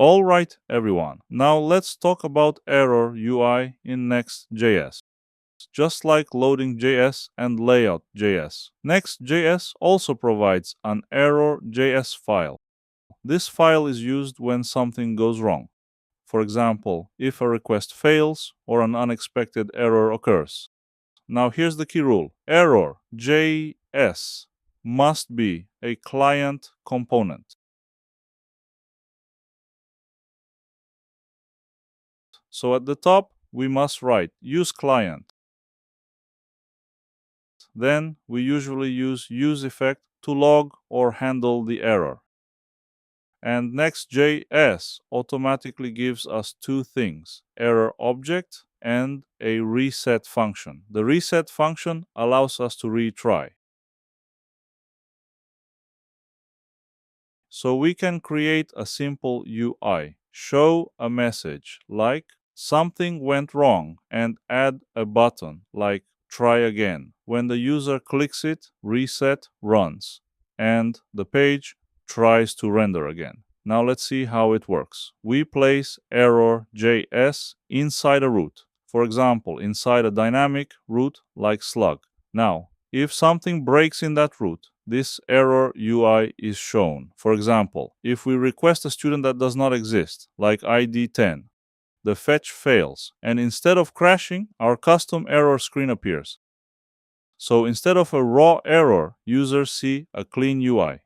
Alright everyone, now let's talk about error UI in Next.js. Just like loading.js and layout.js, Next.js also provides an error.js file. This file is used when something goes wrong. For example, if a request fails or an unexpected error occurs. Now here's the key rule. Error.js must be a client component. So at the top, we must write use client. Then we usually use useEffect to log or handle the error. And Next.js automatically gives us two things, error object and a reset function. The reset function allows us to retry. So we can create a simple UI, show a message like something went wrong and add a button like try again. When the user clicks it, reset runs and the page tries to render again. Now let's see how it works. We place error.js inside a root. For example, inside a dynamic root like slug. Now, if something breaks in that root, this error UI is shown. For example, if we request a student that does not exist, like ID 10, the fetch fails, and instead of crashing, our custom error screen appears. So instead of a raw error, users see a clean UI.